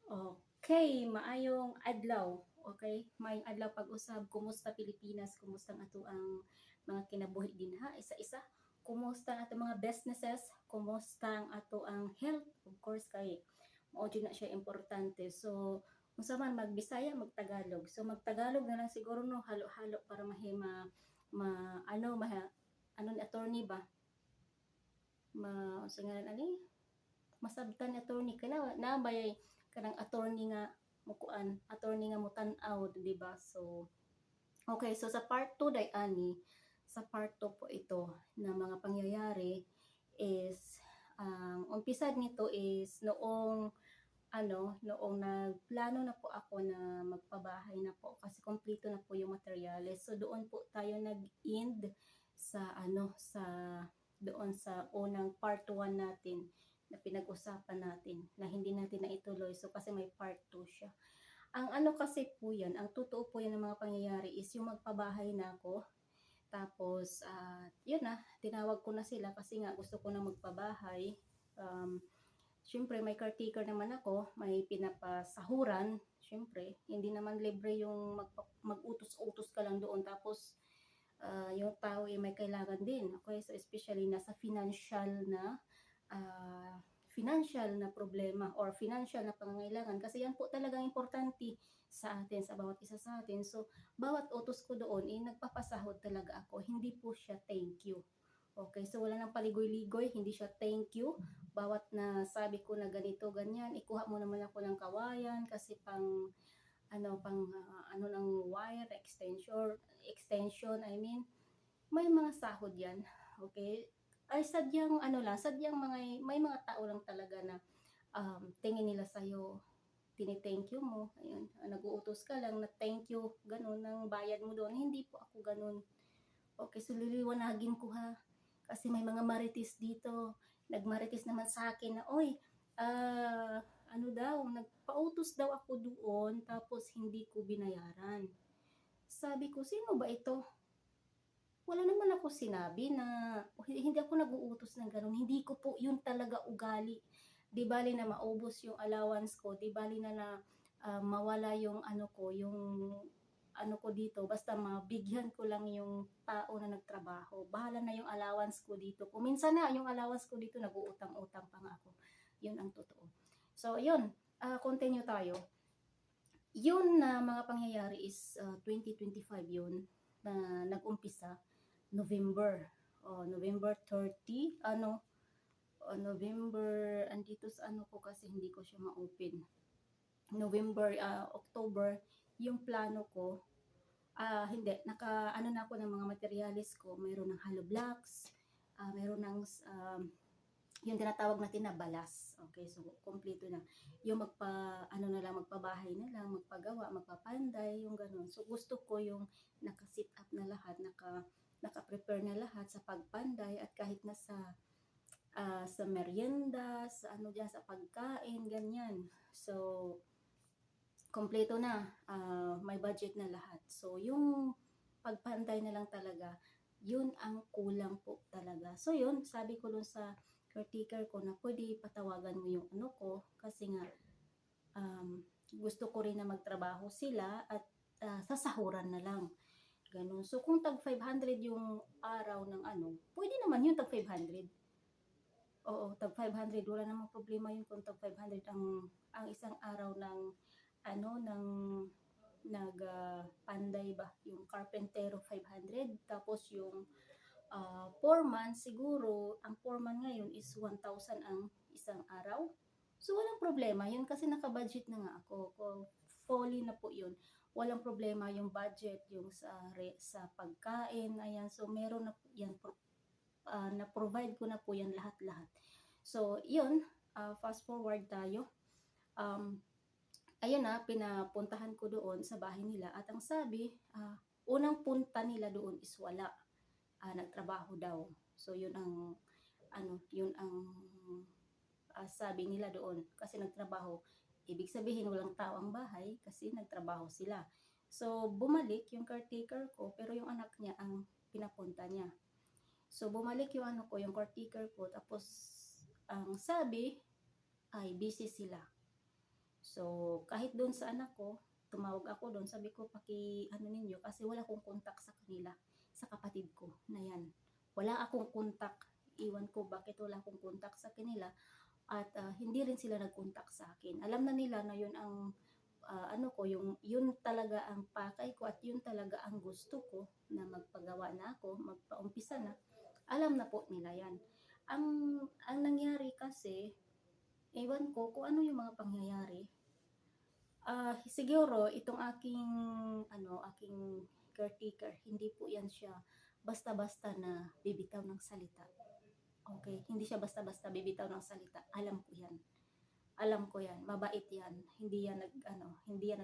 Okay, maayong adlaw. Okay, maayong adlaw pag-usab. Kumusta Pilipinas? Kumusta ang ato ang mga kinabuhi dinha isa-isa? Kumusta ang ato mga businesses? Kumusta ang ato ang health? Of course kay mao jud na siya importante. So, unsa man magbisaya, magtagalog. So magtagalog na lang siguro no, halo-halo para mahima ma ano ma ano ni attorney ba? Unsa ngalan ani? Masabtan ni attorney kana na bay kanang attorney nga mukuan attorney nga mutan-aw di ba. So okay, so sa part 2 day ani, sa part 2 po ito na mga pangyayari is ang umpisad nito is noong nagplano na po ako na magpabahay na po kasi kompleto na po yung materyales. So doon po tayo nag-end sa doon sa unang part 1 natin na pinag-usapan natin na hindi natin naituloy. So kasi may part 2 siya. Ang ano kasi po yan, ang totoo po yan ng mga pangyayari is yung magpabahay na ako. Tapos, yun na, tinawag ko na sila kasi nga gusto ko na magpabahay. Siyempre, may caretaker naman ako, may pinapasahuran. Siyempre, hindi naman libre yung mag-utos-utos ka lang doon. Tapos, yung tao ay may kailangan din. Okay, so especially nasa financial na problema or financial na pangangailangan kasi yan po talagang importante sa atin, sa bawat isa sa atin. So, bawat utos ko doon, nagpapasahod talaga ako. Hindi po siya thank you. Okay, so wala nang paligoy-ligoy, hindi siya thank you. Bawat na sabi ko na ganito, ganyan, ikuha mo naman ako ng kawayan kasi ano ng wire extension, I mean, may mga sahod yan. Okay? Ay sadyang may mga tao lang talaga na tingin nila sa'yo, tini-thank you mo, ayun, nag-uutos ka lang na thank you, ganun, ng bayad mo doon. Hindi po ako ganun. Okay, so liliwanagin ko ha, kasi may mga marites dito, nagmarites naman sa akin na, oy, ano daw, nagpautos daw ako doon, tapos hindi ko binayaran. Sabi ko, sino ba ito? Wala naman ako sinabi na hindi ako nag-uutos ng gano'n. Hindi ko po yun talaga ugali. Di bali na maubos yung allowance ko, di bali na mawala yung ano ko dito, basta mabigyan ko lang yung tao na nagtrabaho. Bahala na yung allowance ko dito. Kung minsan na yung allowance ko dito, nag-uutang-utang pa nga ako. Yun ang totoo. So, yun. Continue tayo. Yun na mga pangyayari is 2025 yun na nag-umpisa. November. November 30, November, andito sa ano ko kasi hindi ko siya ma-open. November, October, yung plano ko, hindi, ano na ako ng mga materials ko, mayroon ng hollow blocks, mayroon ng, yung tinatawag natin na balas. Okay, so kompleto na. Yung magpabahay na lang, magpagawa, magpapanday, yung ganun. So gusto ko yung naka-sit up na lahat, naka-prepare na lahat sa pagpanday at kahit na sa merienda, sa ano diyan sa pagkain, ganyan. So kompleto na, may budget na lahat. So yung pagpanday na lang talaga, yun ang kulang po talaga. So yun, sabi ko dun sa caretaker ko na pwede patawagan mo yung ano ko kasi nga gusto ko rin na magtrabaho sila at sasahuran na lang. Ganun. So kung tag 500 yung araw ng ano, pwede naman yun tag 500. Oo, tag 500, wala namang problema yun kung tag 500 ang isang araw ng panday ba, yung carpentero 500, tapos yung foreman siguro, ang foreman ngayon is 1,000 ang isang araw. So walang problema yun kasi naka-budget na nga ako. Kung fully na po yun, walang problema yung budget, yung sa pagkain, ayan. So meron na po yan, na-provide ko na po yan lahat-lahat. So yun, fast forward tayo. Ayun na, pinapuntahan ko doon sa bahay nila at ang sabi, unang punta nila doon is wala. Nagtrabaho daw. So yun ang sabi nila doon kasi nagtrabaho. Ibig sabihin walang tao ang bahay kasi nagtrabaho sila. So bumalik yung caretaker ko pero yung anak niya ang pinapunta niya. So bumalik yung yung caretaker ko, tapos ang sabi ay busy sila. So, kahit doon sa anak ko, tumawag ako doon, sabi ko, ano ninyo, kasi wala akong contact sa kanila, sa kapatid ko na yan. Wala akong contact, iwan ko bakit wala akong contact sa kanila, at hindi rin sila nag-contact sa akin. Alam na nila na yun ang ano ko, yun talaga ang pakay ko at yun talaga ang gusto ko na magpagawa na ako, magpaumpisa na. Alam na po nila yan. Ang, ang nangyari kasi, ewan ko kung ano yung mga pangyayari. Siguro itong aking caretaker, hindi po yan siya basta-basta na bibitaw ng salita. Okay, hindi siya basta-basta bibitaw ng salita. Alam ko yan. Alam ko yan, mabait yan. Hindi yan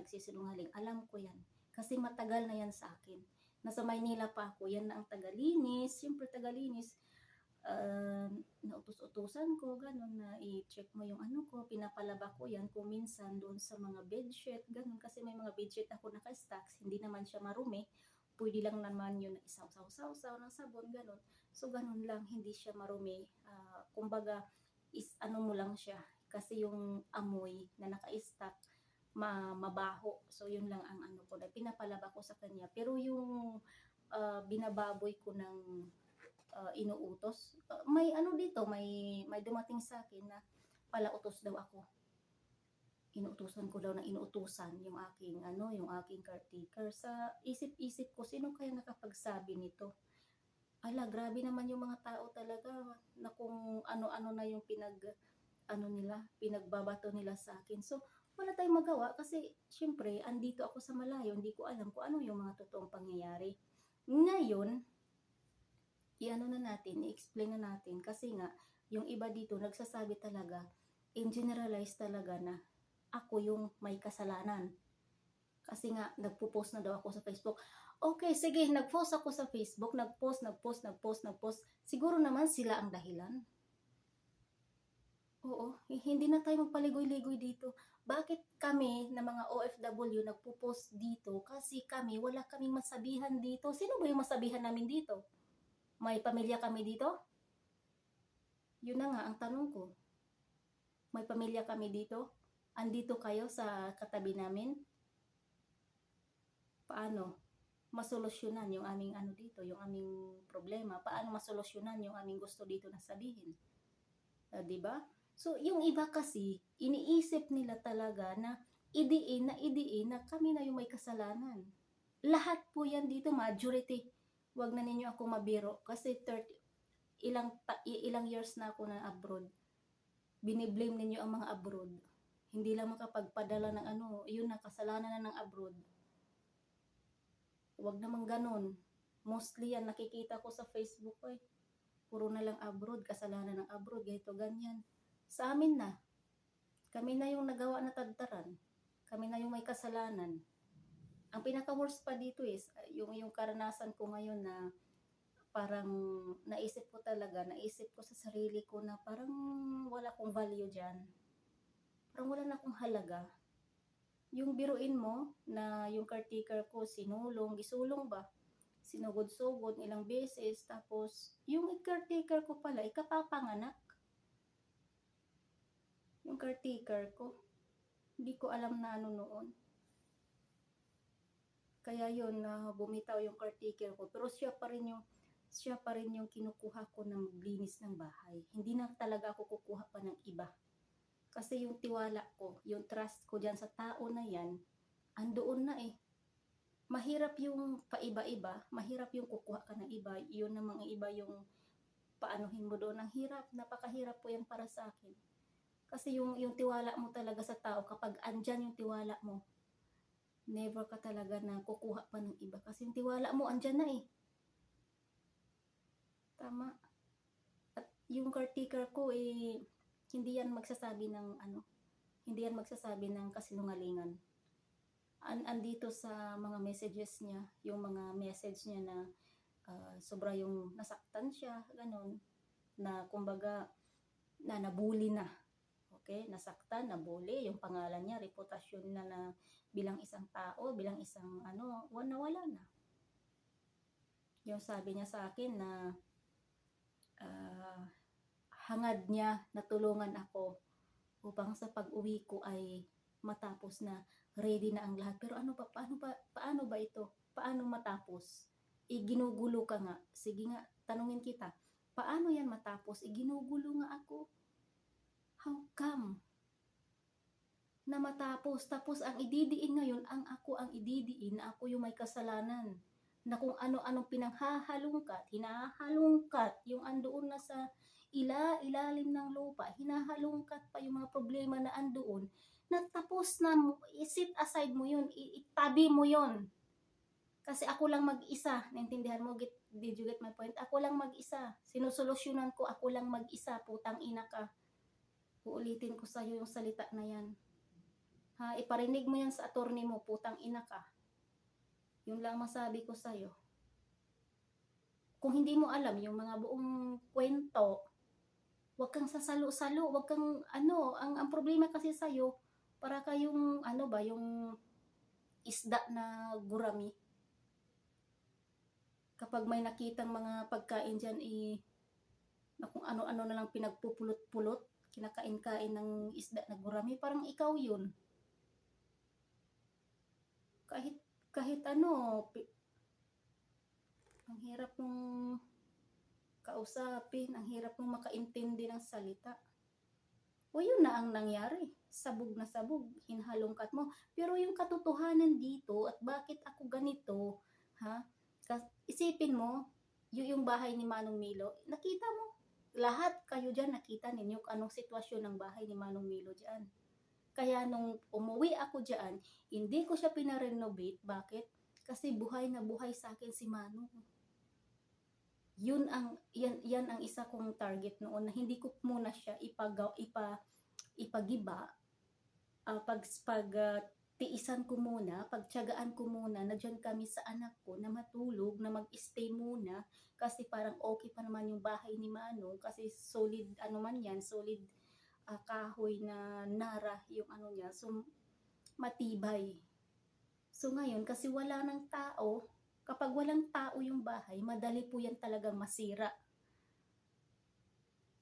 nagsisinungaling. Alam ko yan. Kasi matagal na yan sa akin. Nasa Maynila pa ako, yan na ang tagalinis. Siyempre tagalinis, nautos-utusan ko, gano'n, na i-check mo yung ano ko, pinapalaba ko yan kung minsan doon sa mga bedsheet, gano'n, kasi may mga bedsheet ako naka-stocks, hindi naman siya marumi, pwede lang naman yun na isaw-saw-saw ng sabon, gano'n. So, gano'n lang, hindi siya marumi. Kumbaga, ano mo lang siya, kasi yung amoy na naka-stock, mabaho. So, yun lang ang ano ko, na pinapalaba ko sa kanya. Pero yung binababoy ko ng inuutos, may ano dito, may dumating sa akin na palautos daw ako. Inuutusan ko daw na inuutusan yung aking caretaker. Sa isip-isip ko, sino kaya nakapagsabi nito? Ala, grabe naman yung mga tao talaga na kung ano-ano na yung pinagbabato nila sa akin. So, wala tayong magawa kasi syempre, andito ako sa malayo, hindi ko alam kung ano yung mga totoong pangyayari. Ngayon, i-explain na natin kasi nga, yung iba dito nagsasabi talaga, in generalize talaga na ako yung may kasalanan. Kasi nga, nagpo-post na daw ako sa Facebook. Okay, sige, nag-post ako sa Facebook, nag-post. Siguro naman sila ang dahilan. Oo, hindi na tayo magpaligoy-ligoy dito. Bakit kami na mga OFW nagpo-post dito? Kasi wala kaming masabihan dito. Sino ba yung masabihan namin dito? May pamilya kami dito? Yun na nga ang tanong ko. May pamilya kami dito? Andito kayo sa katabi namin? Paano masolusyonan yung aming yung aming problema? Paano masolusyonan yung aming gusto dito na sabihin? 'Di ba? So, yung iba kasi, iniisip nila talaga na idiin na kami na yung may kasalanan. Lahat po yan dito, majority. Wag na ninyo ako mabiro kasi ilang years na ako na abroad. Biniblame ninyo ang mga abroad. Hindi lang makapagpadala ng yun na kasalanan na ng abroad. Wag naman ganun. Mostly yan nakikita ko sa Facebook puro na lang abroad, kasalanan ng abroad, ganito, ganyan. Sa amin na. Kami na yung nagawa na tadtaran. Kami na yung may kasalanan. Ang pinaka-worst pa dito is, yung karanasan ko ngayon na parang naisip ko sa sarili ko na parang wala akong value dyan. Parang wala na akong halaga. Yung biruin mo na yung caretaker ko gisulong ba? Sinugod-sugod ilang beses, tapos yung caretaker ko pala, ikapapanganak. Yung caretaker ko, hindi ko alam na ano noon. Kaya yun, bumitaw yung caretaker ko, pero siya pa rin yung kinukuha ko na maglinis ng bahay. Hindi na talaga ako kukuha pa ng iba. Kasi yung tiwala ko, yung trust ko dyan sa tao na yan, andoon na eh. Mahirap yung paiba-iba, mahirap yung kukuha ka ng iba, yun namang iba yung paanuhin mo doon. Ang hirap, napakahirap po yan para sa akin. Kasi yung tiwala mo talaga sa tao, kapag andyan yung tiwala mo, never ka talaga na kukuha pa ng iba. Kasi yung tiwala mo, andyan na eh. Tama. At yung caretaker ko hindi yan magsasabi ng kasinungalingan. Andito sa mga messages niya, yung mga message niya na sobra yung nasaktan siya, ganun, na kumbaga na nabully na. Okay, nasaktan, nabully, yung pangalan niya, reputasyon na bilang isang tao, bilang isang nawala na. Yung sabi niya sa akin na hangad niya na tulungan ako upang sa pag-uwi ko ay matapos na ready na ang lahat. Pero paano ba ito? Paano matapos? Ginugulo ka nga. Sige nga, tanungin kita. Paano yan matapos? Ginugulo nga ako. How come? Na matapos. Tapos ang ididiin ngayon, ako ang ididiin na ako yung may kasalanan. Na kung ano-anong hinahalungkat, yung andoon na sa ilalim ng lupa, hinahalungkat pa yung mga problema na andoon, na tapos na, i-sit aside mo yun, itabi mo yun. Kasi ako lang mag-isa, naintindihan mo, did you get my point? Ako lang mag-isa, sinusolusyonan ko, ako lang mag-isa, putang ina ka. Uulitin ko sa'yo yung salita na yan. Ha, iparinig mo yan sa attorney mo, putang ina ka. Yun lang masabi ko sa'yo. Kung hindi mo alam yung mga buong kwento, wag kang sasalo-salo, wag kang ang problema kasi sa'yo, para kayong yung isda na gurami. Kapag may nakitang mga pagkain dyan, na kung ano-ano na lang pinagpupulot-pulot, kinakain-kain ng isda na gurami, parang ikaw yun. Kahit ang hirap mong kausapin, ang hirap mong makaintindi ng salita. O yun na ang nangyari, sabog na sabog, hinhalongkat mo. Pero yung katotohanan dito, at bakit ako ganito, isipin mo, yung bahay ni Manong Milo, nakita mo, lahat kayo dyan nakita ninyo anong sitwasyon ng bahay ni Manong Milo dyan. Kaya nung umuwi ako dyan, hindi ko siya pinarenovate. Bakit? Kasi buhay na buhay sa akin si Manong. Yan ang isa kong target noon, na hindi ko muna siya ipagiba. Tiisan ko muna, pagtiyagaan ko muna na dyan kami sa anak ko, na matulog, na mag-stay muna. Kasi parang okay pa naman yung bahay ni Manong, kasi solid solid kahoy na nara yung niya, so matibay. So ngayon, kasi wala ng tao, kapag walang tao yung bahay, madali po yan talagang masira.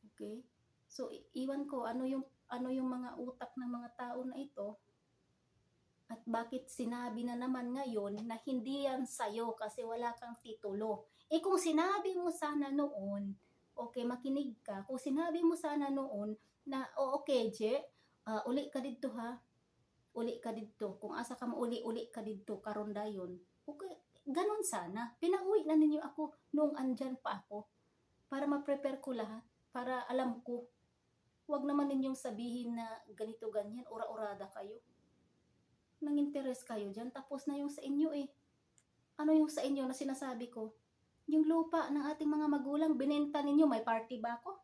Okay? So iwan ko ano yung mga utak ng mga tao na ito, at bakit sinabi na naman ngayon na hindi yan sa'yo kasi wala kang titulo. Kung sinabi mo sana noon, okay, makinig ka, kung sinabi mo sana noon na, okay, Je, uli ka dito ha, uli ka dito, kung asa ka mo uli ka dito, karon dayon, okay, ganon sana, pinauwi na ninyo ako nung andyan pa ako, para ma-prepare ko lahat, para alam ko. Huwag naman ninyong sabihin na ganito ganyan, ura-urada kayo, nang interest kayo dyan, tapos na yung sa inyo Ano yung sa inyo na sinasabi ko? Yung lupa ng ating mga magulang, binenta ninyo, may party ba ako?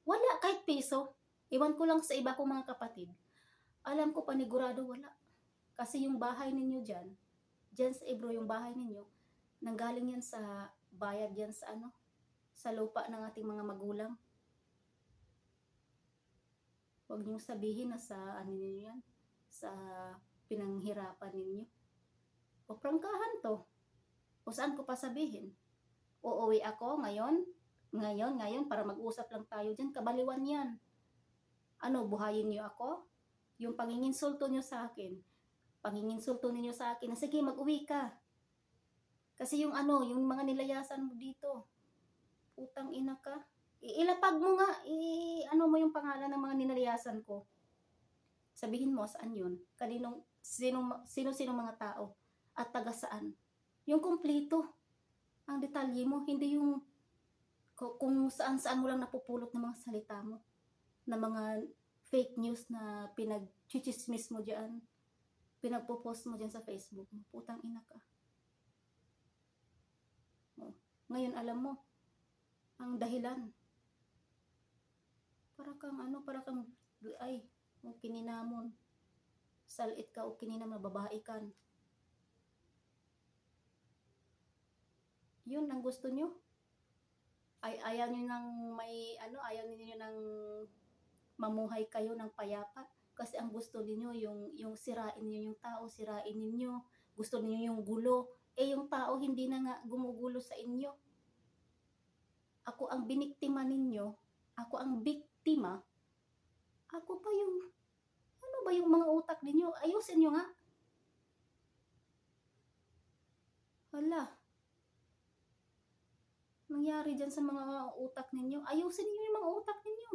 Wala, kahit piso. Iwan ko lang sa iba kong mga kapatid. Alam ko panigurado wala. Kasi yung bahay ninyo dyan sa Ebro, yung bahay ninyo, nanggaling yan sa bayad yan sa sa lupa ng ating mga magulang. Huwag niyong sabihin na sa ninyo yan, sa pinanghirapan ninyo. O prangkahan to. O saan ko pa sabihin? Uuwi ako ngayon para mag-usap lang tayo dyan, kabaliwan yan. Buhayin niyo ako? Yung panginginsulto niyo sa akin, ninyo sa akin, na sige mag-uwi ka. Kasi yung mga nilayasan mo dito, putang ina ka. Ilapag mo nga, mo yung pangalan ng mga nilayasan ko. Sabihin mo saan yun, sino mga tao, at taga saan. Yung kumpleto, ang detalye mo, hindi yung kung saan mo lang napupulot ng mga salita mo, na mga fake news na pinag-chichismis mo dyan, pinagpo-post mo dyan sa Facebook mo. Putang ina ka. Ngayon alam mo ang dahilan. Para kang kininamon. Salit ka o kininam na babae kan. Yun ang gusto nyo. Ayaw nyo ayaw niyo nang mamuhay kayo ng payapa. Kasi ang gusto niyo yung sirain niyo yung tao, sirain niyo. Gusto niyo yung gulo. Yung tao hindi na nga gumugulo sa inyo. Ako ang biniktima ninyo. Ako ang biktima. Ako pa yung, ba yung mga utak ninyo? Ayusin nyo nga. Hala, nangyari dyan sa mga utak ninyo? Ayusin niyo yung mga utak ninyo.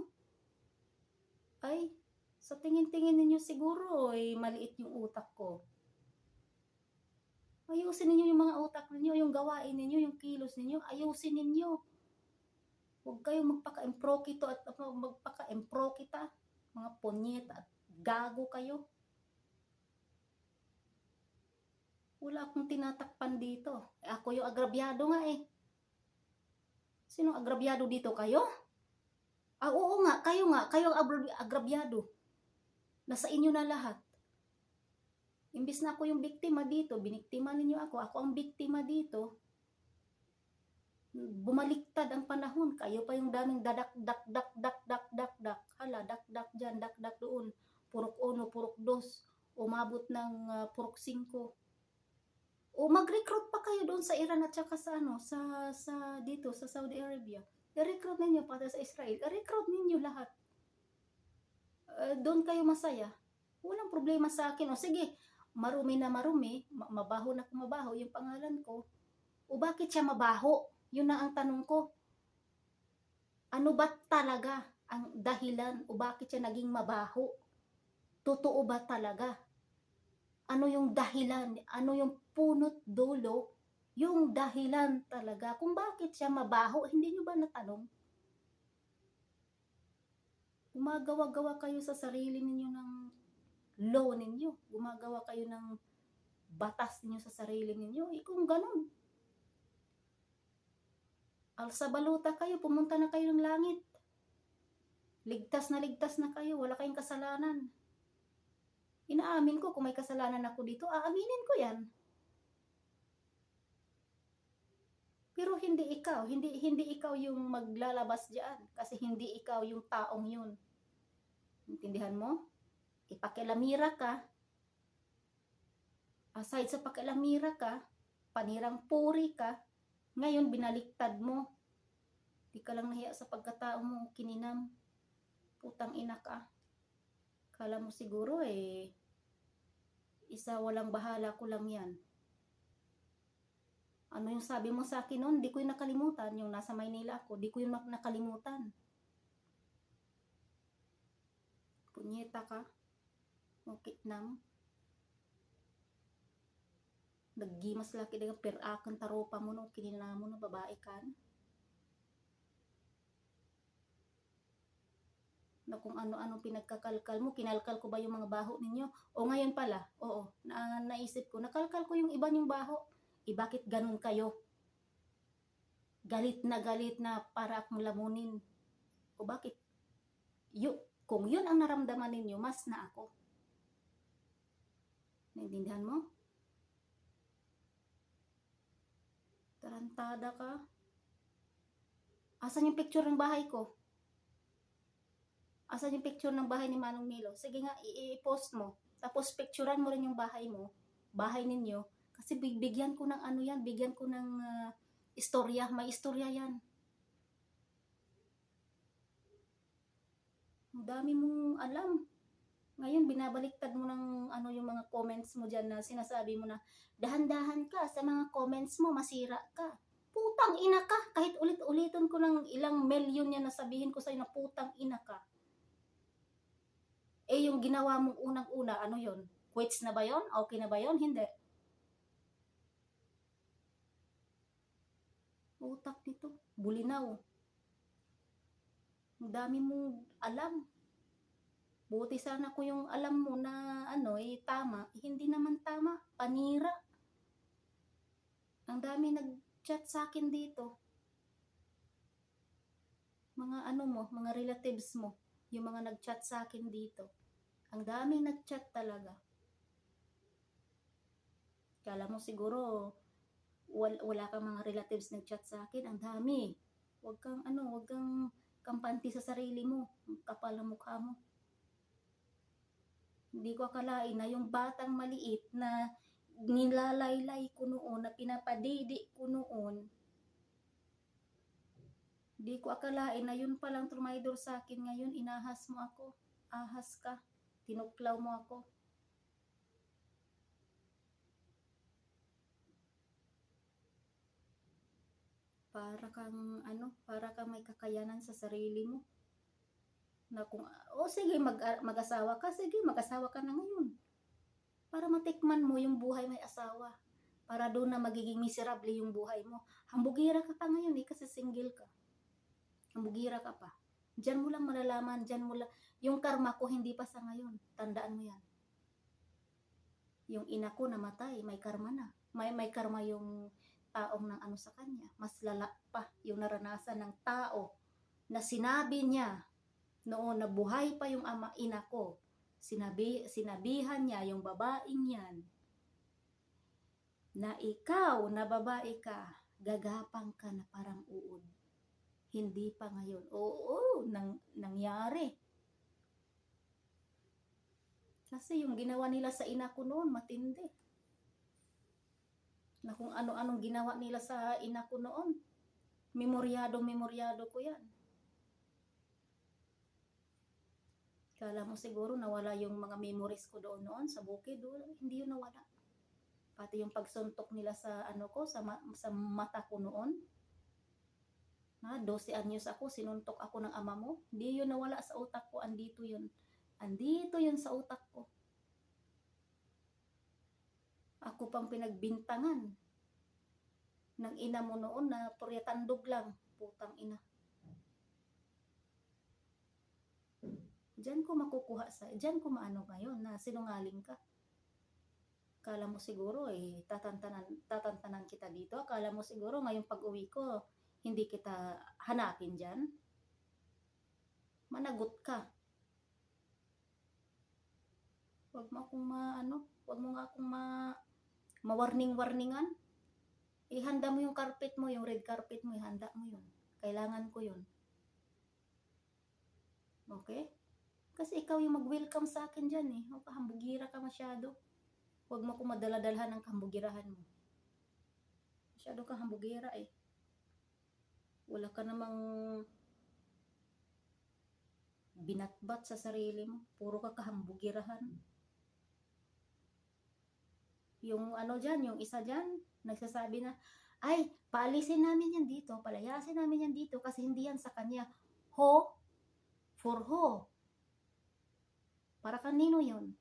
Ay, sa tingin-tingin ninyo siguro, maliit yung utak ko. Ayusin ninyo yung mga utak ninyo, yung gawain ninyo, yung kilos ninyo, ayusin ninyo. Huwag kayong magpaka-improkito at magpaka-improkita. Mga punyet at gago kayo. Wala akong tinatakpan dito. Ako yung agrabyado nga eh. Sino agrabyado dito? Kayo? Oo nga, kayo ang agrabyado. Nasa inyo na lahat. Imbis na ako yung biktima dito, biniktima ninyo ako ang biktima dito. Bumaliktad ang panahon, kayo pa yung daming dadak. Hala, dak dyan, dak doon. Purok 1, purok 2, umabot ng purok 5. O mag-recruit pa kayo doon sa Iran at saka sa dito sa Saudi Arabia. I-recruit ninyo pati sa Israel. I-recruit ninyo lahat. Doon kayo masaya. Walang problema sa akin. O sige, marumi na marumi, mabaho na kung mabaho yung pangalan ko. O bakit siya mabaho? Yun na ang tanong ko. Ano ba talaga ang dahilan o bakit siya naging mabaho? Totoo ba talaga? Ano yung dahilan? Ano yung punot dulo? Yung dahilan talaga kung bakit siya mabaho, hindi nyo ba natanong? Gumagawa-gawa kayo sa sarili ninyo ng law ninyo. Gumagawa kayo ng batas ninyo sa sarili ninyo. Kung ganun, alsabaluta kayo, pumunta na kayo ng langit. Ligtas na kayo, wala kayong kasalanan. Inaamin ko kung may kasalanan ako dito, aaminin ko yan. Pero hindi ikaw, hindi ikaw yung maglalabas diyan kasi hindi ikaw yung taong yun. Intindihan mo? Ipakilamira ka. Aside sa pakilamira ka, panirang puri ka, ngayon binaliktad mo. Di ka lang nahiya sa pagkatao mo, kininam. Putang ina ka. Kala mo siguro isa walang bahala ko lang yan. Ano yung sabi mo sa akin noon? Di ko yung nakalimutan. Yung nasa Maynila ako, di ko yung nakalimutan. Punyeta ka. Mukitnam. Naggimas laki dengan perakan taropa mo no, kinina mo no, babae kan. Na kung ano-ano pinagkakalkal mo, kinalkal ko ba yung mga baho ninyo? O ngayon pala, oo, naisip ko, nakalkal ko yung iba yung baho. Bakit ganun kayo? Galit na para akong lamunin. O bakit? Kung yun ang naramdaman ninyo, mas na ako. Naintindihan mo? Tarantada ka. Asan yung picture ng bahay ko? Asan yung picture ng bahay ni Manong Milo? Sige nga, i-post mo. Tapos picturean mo rin yung bahay mo, bahay ninyo. Kasi bigyan ko ng ano yan, bigyan ko ng istorya. May istorya yan. Ang dami mong alam. Ngayon, binabaliktad mo ng yung mga comments mo dyan na sinasabi mo na dahan-dahan ka sa mga comments mo, masira ka. Putang ina ka. Kahit ulit-ulitin ko ng ilang milyon yan na sabihin ko sa'yo na putang ina ka. Yung ginawa mong unang-una, ano yon? Quits na ba yon? Okay na ba yon? Hindi. Utak nito. Bulinaw. Ang dami mong alam. Buti sana ko yung alam mo na tama. Hindi naman tama. Panira. Ang dami nag-chat sa akin dito. Mga mga relatives mo. Yung mga nag-chat sa akin dito. Ang dami nag-chat talaga. Kala mo siguro wala kang mga relatives nag-chat sa akin. Ang dami. Huwag kang kampanti sa sarili mo. Ang kapal ng mukha mo. Hindi ko akalain na yung batang maliit na nilalaylay ko noon, na pinapadidi ko noon, hindi ko akalain na yun palang trumaydor sa akin ngayon. Inahas mo ako. Ahas ka. Tinuklaw mo ako. Para kang may kakayanan sa sarili mo. Na kung, sige, mag-asawa ka, sige, mag-asawa ka na ngayon. Para matikman mo yung buhay may asawa. Para doon na magiging miserable yung buhay mo. Hambugira ka pa ngayon kasi single ka. Hambugira ka pa. Diyan mo lang malalaman, yung karma ko hindi pa sa ngayon. Tandaan mo yan. Yung ina ko namatay, may karma na. May karma yung taong nang ano sa kanya. Mas lala pa yung naranasan ng tao na sinabi niya noon na buhay pa yung ina ko. Sinabihan niya yung babaeng yan na ikaw na babae ka, gagapang ka na parang uod. Hindi pa ngayon. Oo, nangyari. Kasi yung ginawa nila sa ina ko noon, matindi. Na kung ano-anong ginawa nila sa ina ko noon, memoryado ko yan. Kala mo siguro nawala yung mga memories ko doon noon sa bukid. Hindi yun nawala. Pati yung pagsuntok nila sa sa mata ko noon. 12 anyos ako, sinuntok ako ng ama mo. Hindi yun nawala sa utak ko, andito yun. Andito yun sa utak ko. Ako pang pinagbintangan ng ina mo noon na puryatandog lang. Putang ina. Diyan ko maano ngayon na sinungaling ka. Akala mo siguro tatantanan kita dito. Akala mo siguro ngayong pag-uwi ko, hindi kita hanapin dyan. Managot ka. Huwag mo nga akong mawarning-warningan. Ihanda mo yung carpet mo, yung red carpet mo, ihanda mo yun. Kailangan ko yun. Okay? Kasi ikaw yung mag-welcome sa akin dyan eh. Hambugira ka masyado. Huwag mo akong madala-dalhan ng kahambugirahan mo. Masyado kang hambugira eh. Wala ka namang binatbat sa sarili mo. Puro ka kahambugirahan. Yung yung isa dyan, nagsasabi na, ay, paalisin namin yan dito, palayasin namin yan dito kasi hindi yan sa kanya. Ho? For ho? Para kanino yun?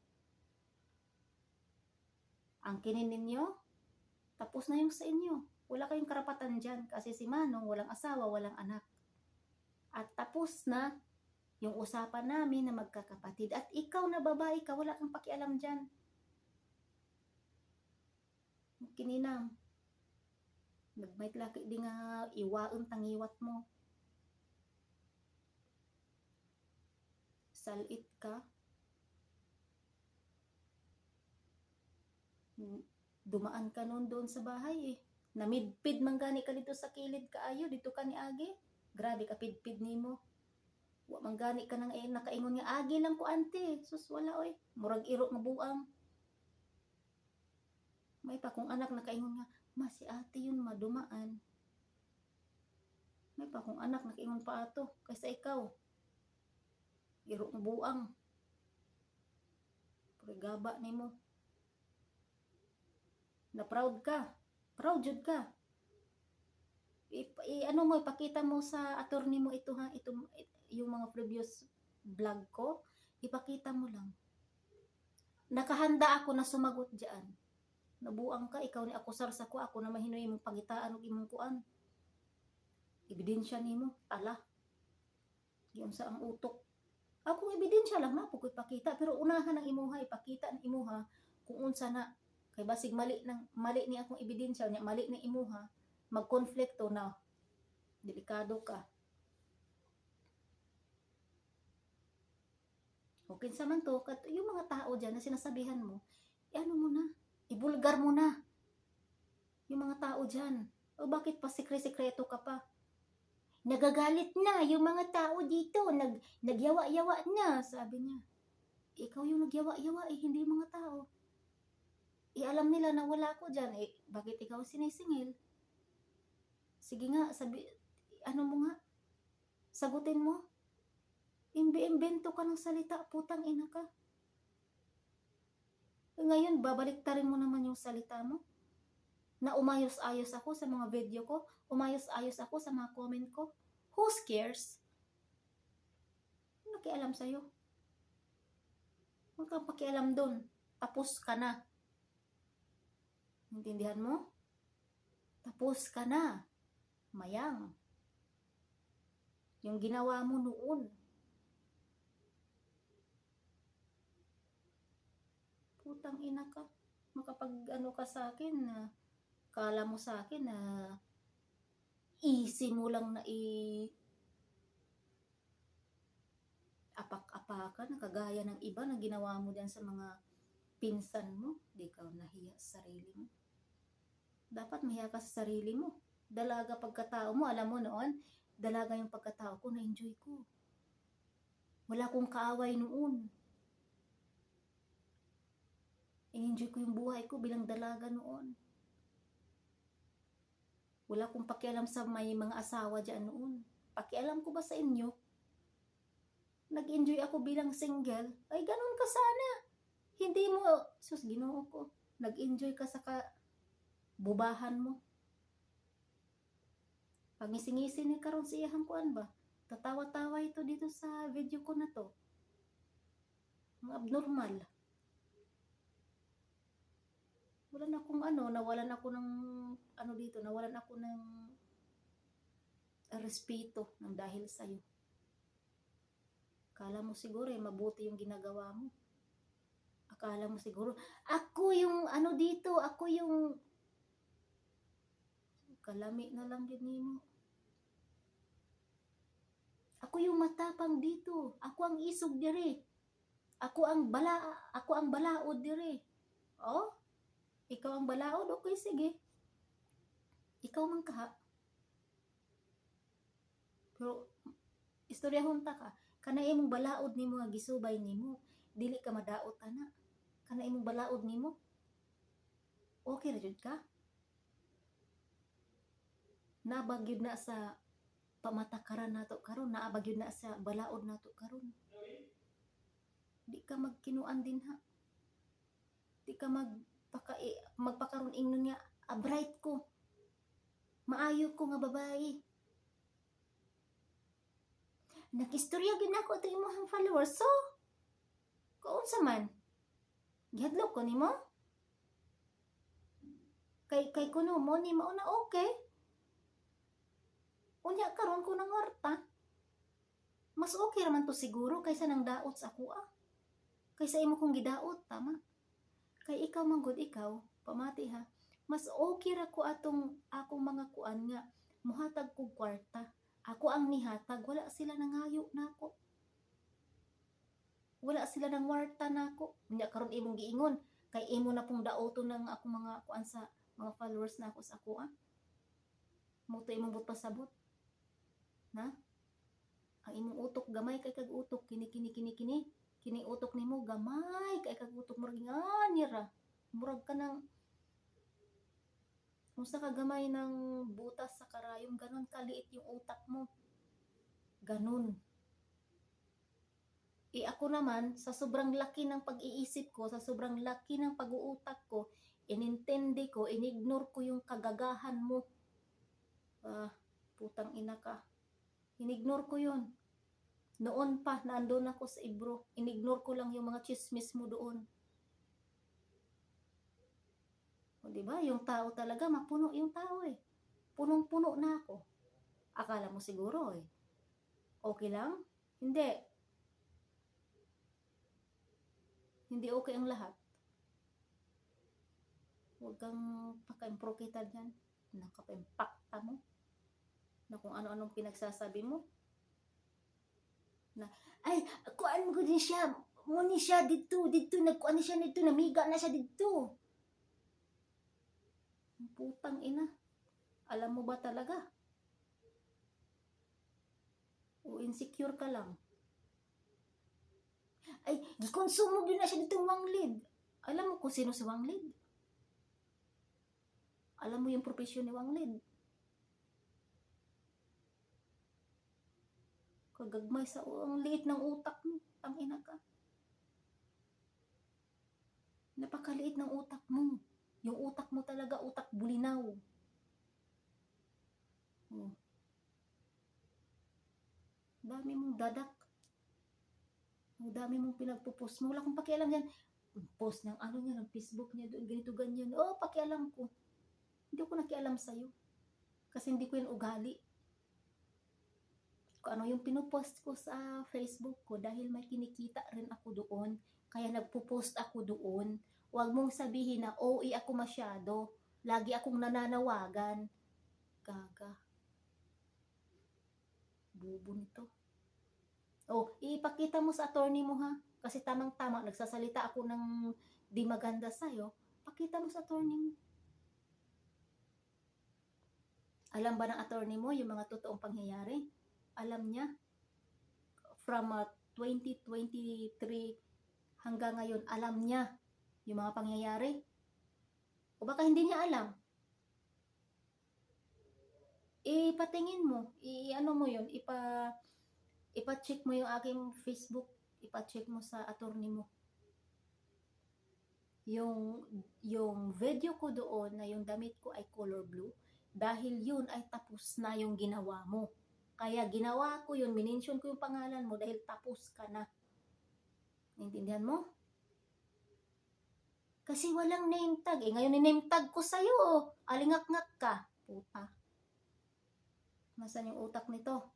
Ang kinin ninyo, tapos na yung sa inyo. Wala kayong karapatan dyan kasi si Manong walang asawa, walang anak. At tapos na yung usapan namin na magkakapatid. At ikaw na babae ka, wala kang pakialam dyan. Kininam. Nagmait laki di nga iwaon tangiwat mo. Salit ka. Dumaan ka noon doon sa bahay eh. Namidpid man gani ka dito sa kilid kaayo, dito ka ni Agi. Grabe ka pidpid nimo. Wa man gani ka nang nakaingon nga Agi lang ko ante. Sus wala oy. Murag iro nga buang. May pa kong anak nakaingon nga, ma si ate yun madumaan. May pa kong anak nakaingon pa ato kaysa ikaw. Iro nga buang. Pagaba nimo. Na proud ka. Proud jud ka. Ipakita mo sa attorney mo ito ha, yung mga previous vlog ko, ipakita mo lang. Nakahanda ako na sumagot diyan. Nabuang ka, ikaw ni akusar sa ko, ako na mahinoy mong pangitaan og imong kuan. Ebidensya nimo, tala. Giun sa ang utok. Akong ebidensya lang na pugod ipakita, pero unahan ang imuha, ipakita ang imuha kung unsa na. Kay basig mali ni akong ebidensya nya, mali ni imuha, magkonflikto na. Delikado ka. Okay sa man to, yung mga tao dyan na sinasabihan mo, ano mo na, ibulgar mo na. Yung mga tao dyan. O bakit pa sikreto ka pa? Nagagalit na yung mga tao dito, nagyawa-yawa na, sabi niya. Ikaw yung nagyawa-yawa eh, hindi yung mga tao. Alam nila na wala ako dyan, bakit ikaw sinisingil? Sige nga, mo nga, sagutin mo. Imbento ka ng salita, putang ina ka. Ngayon, babaliktarin mo naman yung salita mo. Na umayos-ayos ako sa mga video ko, umayos-ayos ako sa mga comment ko. Who cares? Ano nakialam sa'yo? Huwag kang pakialam dun. Tapos ka na. Intindihan mo? Tapos ka na. Mayang. Yung ginawa mo noon. Putang ina ka. Makapag ano ka sa akin na kala mo sa akin na easy mo lang na apak-apakan, kagaya ng iba na ginawa mo dyan sa mga pinsan mo. Di ka nahiya sa sarili mo. Dapat mahiya ka sa sarili mo. Dalaga pagkatao mo, alam mo noon, dalaga yung pagkatao ko, na-enjoy ko. Wala akong kaaway noon. In-enjoy ko yung buhay ko bilang dalaga noon. Wala akong pakialam sa may mga asawa dyan noon. Pakialam ko ba sa inyo? Nag-enjoy ako bilang single? Ay, ganun ka sana. Hindi mo, sus, Ginoo ko. Nag-enjoy ka sa bubahan mo. Pangisi-ngisi ni karon siyahan kuan ba? Tatawa-tawa ito dito sa video ko na to. Mga abnormal. Walan akong nawalan ako ng dito, nawalan ako ng respeto ng dahil sa'yo. Akala mo siguro mabuti yung ginagawa mo. Akala mo siguro, ako yung dito, ako yung kalami na lang din mo. Ako yung matapang dito. Ako ang isog dire. Ako ang balaod dire. Oh? Ikaw ang balaod? Okay, sige. Ikaw man kaha. Pero, istoryahon ta ka. Kana imong balaod nimo nga gisubay nimo. Dili ka madaot ana. Kana imong balaod nimo. Okay ra jud ka? Nabagyud na sa pamatakaran nato karon, naabagyud na sa balaod nato karon. Di ka magkinuan din ha. Di ka magpakaroon ingnon nga bright ko. Maayo ko nga babae. Nakistorya gid nako to imong followers. So, kaunsa man? Gihadlok ko nimo? Kay kuno mo ni mao na okay. Unya karon ko nang warta. Mas okay raman to siguro kaysa nang daot sa ako ah. Kaysa imo kong gidaot, tama? Kay ikaw manggod ikaw, pamati ha. Mas okay ra ko akong mga kuan nga muhatag kog kwarta. Ako ang nihatag, wala sila nangayo nako. Wala sila nang warta nako. Unya karon imong giingon kay imo na pong daoton ng ako mga kuan sa mga followers nako sa ako ah. Mo to imong but pasabot. Na? Ang imong utok gamay kay kag utok kini utok nimo gamay kay kag utok murag ngani ra. Murag ka nang unsa ka gamay ng butas sa karayom, ganon kaliit yung utak mo. Ganon. Ako naman, sa sobrang laki ng pag-iisip ko, sa sobrang laki ng pag-uutak ko, inintindi ko, inignore ko yung kagagahan mo. Putang ina ka. Inignore ko yun. Noon pa, naandun ako sa Ibro. Inignore ko lang yung mga chismis mo doon. O diba? Yung tao talaga, mapuno yung tao eh. Punong-puno na ako. Akala mo siguro eh. Okay lang? Hindi. Hindi okay ang lahat. Huwag kang paka-improkita dyan. Nakapa-impacta mo. Na kung ano-anong pinagsasabi mo. Na, ay, kuan mo din siya. Muni siya dito, nagkuan siya dito, namiga na siya dito. Putang ina. Alam mo ba talaga? O insecure ka lang. Ay, gikonsumo din na siya dito Wanglid. Alam mo kung sino si Wanglid? Alam mo yung profesyon ni Wanglid? Kagagmay sa ang liit ng utak mo. Ang ina ka. Napakaliit ng utak mo. Yung utak mo talaga, utak bulinaw. Oh, dami mong dadak. Ang dami mong pinagpo-post mo. Wala akong pakialam yan. Post ng ano niya, ng Facebook niya, doon, ganito, ganyan. Oh, pakialam ko. Hindi ko nakialam sa'yo. Kasi hindi ko yan ugali. Kung ano yung pinupost ko sa Facebook ko, dahil may kinikita rin ako doon, kaya nagpo-post ako doon. Huwag mong sabihin na, OA ako masyado. Lagi akong nananawagan. Gaga. Bobo nito. Oh, ipakita mo sa attorney mo ha. Kasi tamang-tama, nagsasalita ako ng di maganda sa'yo. Pakita mo sa attorney mo. Alam ba ng attorney mo yung mga totoong pangyayari? Alam niya. From 2023 hanggang ngayon, alam niya yung mga pangyayari. O baka hindi niya alam. Ipatingin mo. Ano mo yun. Ipa-check mo yung aking Facebook. Ipa-check mo sa attorney mo. Yung video ko doon na yung damit ko ay color blue, dahil yun ay tapos na yung ginawa mo. Kaya ginawa ko yun, minention ko yung pangalan mo dahil tapos ka na. Naintindihan mo? Kasi walang name tag. Ngayon ni-name tag ko sa'yo. Alingak-ngak ka. Puta. Nasaan yung utak nito?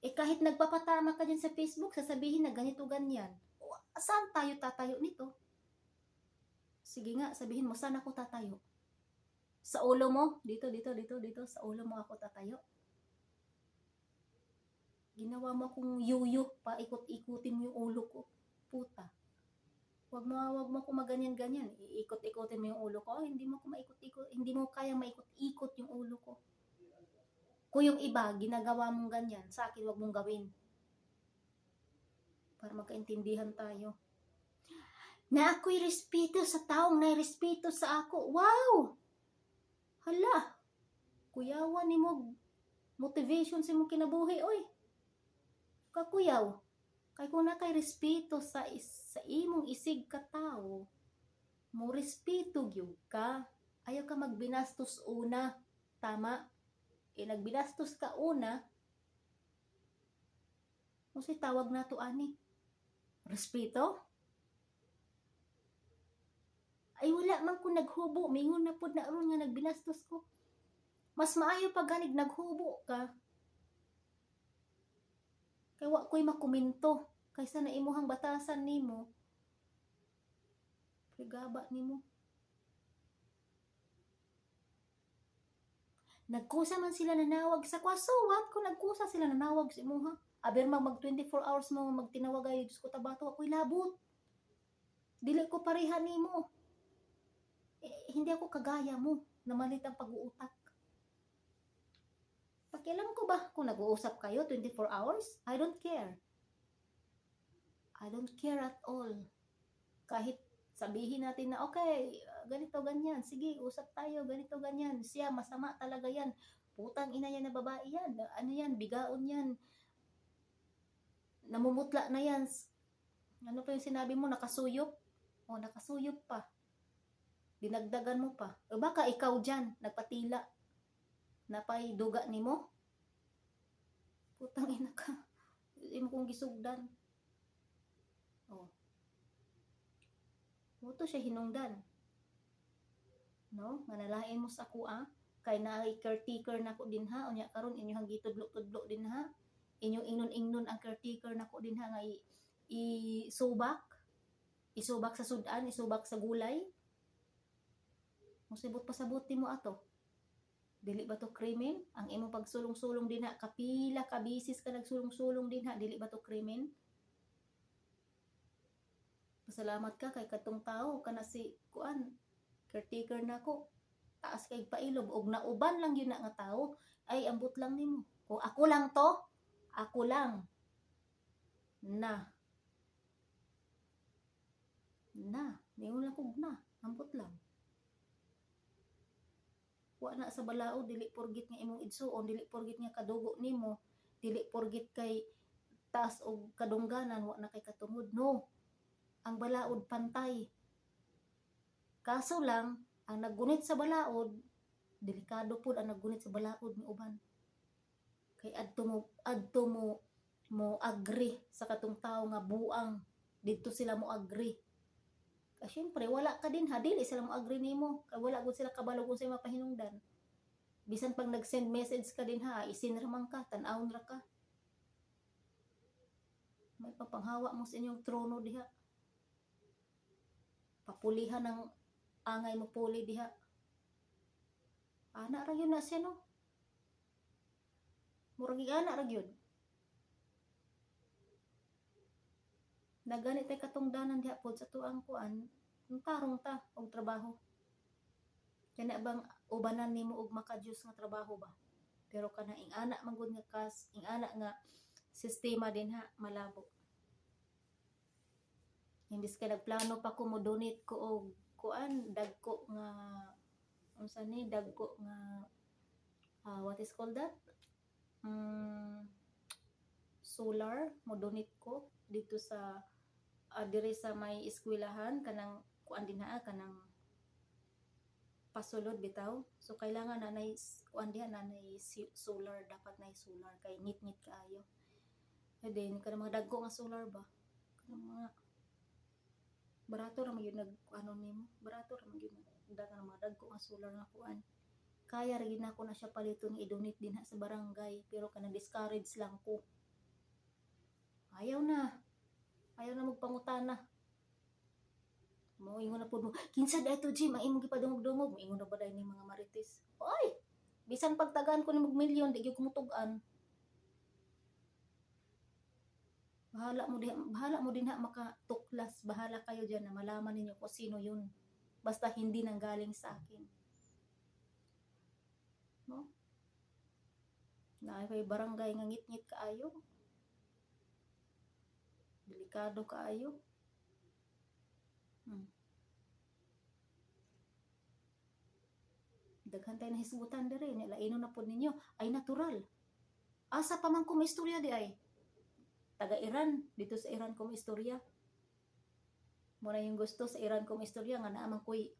Kahit nagpapatama ka dyan sa Facebook, sasabihin na ganito ganyan. Saan tayo tatayo nito? Sige nga, sabihin mo, saan ako tatayo? Sa ulo mo? Dito, sa ulo mo ako tatayo. Ginawa mo akong yuyo, paikot-ikutin mo yung ulo ko. Puta. Wag mo ako maganyan-ganyan. Iikot-ikutin mo yung ulo ko. Hindi mo ko maikot-ikot, hindi mo kayang maikot-ikot yung ulo ko. Kung yung iba, ginagawa mong ganyan, sa akin wag mong gawin. Para magkaintindihan tayo. Na ako'y respeto sa taong na respeto sa ako. Wow! Hala! Kuyawan ni mo, motivation sa mong kinabuhi, oy. Kakuyaw. Kay kung na kay respeto sa imong isig ka tao, mo respeto gyud ka. Ayaw ka magbinastos una. Tama? Nagbinastos ka una, kasi tawag na to ani. Respeto? Ay wala man ko naghubo, mingon na pud na aron nga nagbinastos ko. Mas maayo pa ganig naghubo ka. Kay wa ko'y makomento kaysa na imuhang batasan nimo. Pigaba nimo. Nagkusa man sila nanawag sa kwa. So what? Kung nagkusa sila nanawag sa imuha. Aber mag 24 hours mo magtinawag ay Diyos ko tabato ako'y labot. Dili ko pareha nimo. Hindi ako kagaya mo na malit ang pag-uutak. Pakialam ko ba kung nag-uusap kayo 24 hours? I don't care. I don't care at all. Kahit sabihin natin na okay, ganito ganyan, sige usap tayo, ganito ganyan, siya masama talaga yan, putang ina yan na babae yan, ano yan, bigaon yan, namumutla na yan, ano pa yung sinabi mo, nakasuyop, o nakasuyop pa, dinagdagan mo pa, o baka ikaw dyan, nagpatila, napay duga ni mo, putang ina ka, hindi mo kong gisugdan, o, Muto siya hinungdan. No? Manalain mo sa kuha. Kay na caretaker na ko din ha. Unya karon inyong gitudlo-tudlo din ha. Inyong ingnon-ingnon ang caretaker na ko din ha. Nga isubak. Isubak sa sudan. Isubak sa gulay. Musibot pasabuti mo ato. Dili ba to krimen? Ang imong pagsulong-sulong din ha. Kapila ka bisis ka nagsulong-sulong din ha. Dili ba to krimen? Salamat ka kay katong tao kana si kuan caretaker nako taas kay pailob og nauban lang yun na nga tao ay ambot lang nimo kung ako lang to ako lang na niyo lang kog na ambot lang wa na sa balao dili porgit nga imong idsuon dili porgit nga kadugo nimo dili porgit kay taas og kadungganan wa na kay katungod no. Ang balaod pantay. Kaso lang, ang naggunit sa balaod, delikado po ang naggunit sa balaod ni uban. Kay adto mo agree sa katong tao nga buang dito sila mo agree. Kasi syempre wala ka din ha, dili sila mo agree nimo. Kay wala gud sila kabalo kung sa mapahinungdan. Bisan pag nag-send message ka din ha, isinramang ka, tan-awon ra ka. May papanghawa mo sa inyong trono diha. Papulihan ng angay mo puli diha. Ana ra yun na siya no. Murag ana ra gyud. Naganit tay katungdanan diha pod sa tuang kuan, tarong ta og trabaho. Kana bang ubanan nimo og makadyos nga trabaho ba? Pero kana ing ana man gud nga ing ana nga sistema din ha malabo. Imbis ka nagplano pa ko mo donate ko og kuan dagko nga unsa ni dagko nga what is called that? Solar mo donate ko dito sa diri sa may eskwelahan kanang kuan din ha kanang pasulod bitaw. So kailangan na nay kuan diha na nay solar, dapat nay solar kay ngit-ngit kaayo. And then kanang mga dagko nga solar ba? Kanang mga barato ra magyud nag ano nimo, barato ra magyud dagan mga dagko nga solar nga kuan. Kaya ra gid nako na siya paliton i-donate din ha sa barangay, pero kanang discourage lang ko. Ayaw na magpangutana. Mo ingon na pud mo, kinsa dayto Jim, ay imong gipadungog-dungog, moingon na ba day ni mga marites. Oy, bisan pagtagaan ko ni mag milyon, di gyud ko mutug-an. Bahala mo din ha makatuklas, bahala kayo diyan na malaman ninyo kung sino yun. Basta hindi nang galing sa akin. No? Na ay barangay nga ngit-ngit kaayo. Delikado kaayo. Daghan tayo na hisgutan dire, nilaino na pod ninyo, ay natural. Asa pa man kung istorya di ay? Taga Iran, dito sa Iran kong istorya. Muna yung gusto sa Iran kong istorya, nga naamang ko'y,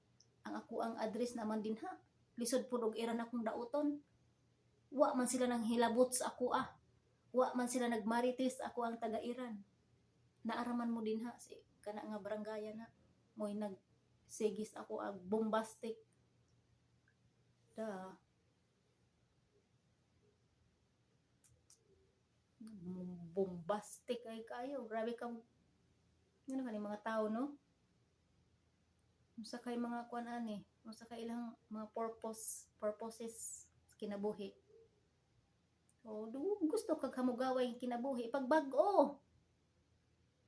ang ako ang address naman din ha. Lisod po og Iran akong dauton. Wa man sila nang hilabot sa ako Wa man sila nagmarites ako ang taga Iran. Naaraman mo din ha, si kana nga barangayan ha. Mo'y nagsigis ako bombastic. Bombastic ay kayo. Grabe ka. Ano ka ni mga tao, no? Unsa kay mga kuan ani, unsa kay ilang mga purposes kinabuhi. O gusto kag hamugaway kinabuhi pag bag-o.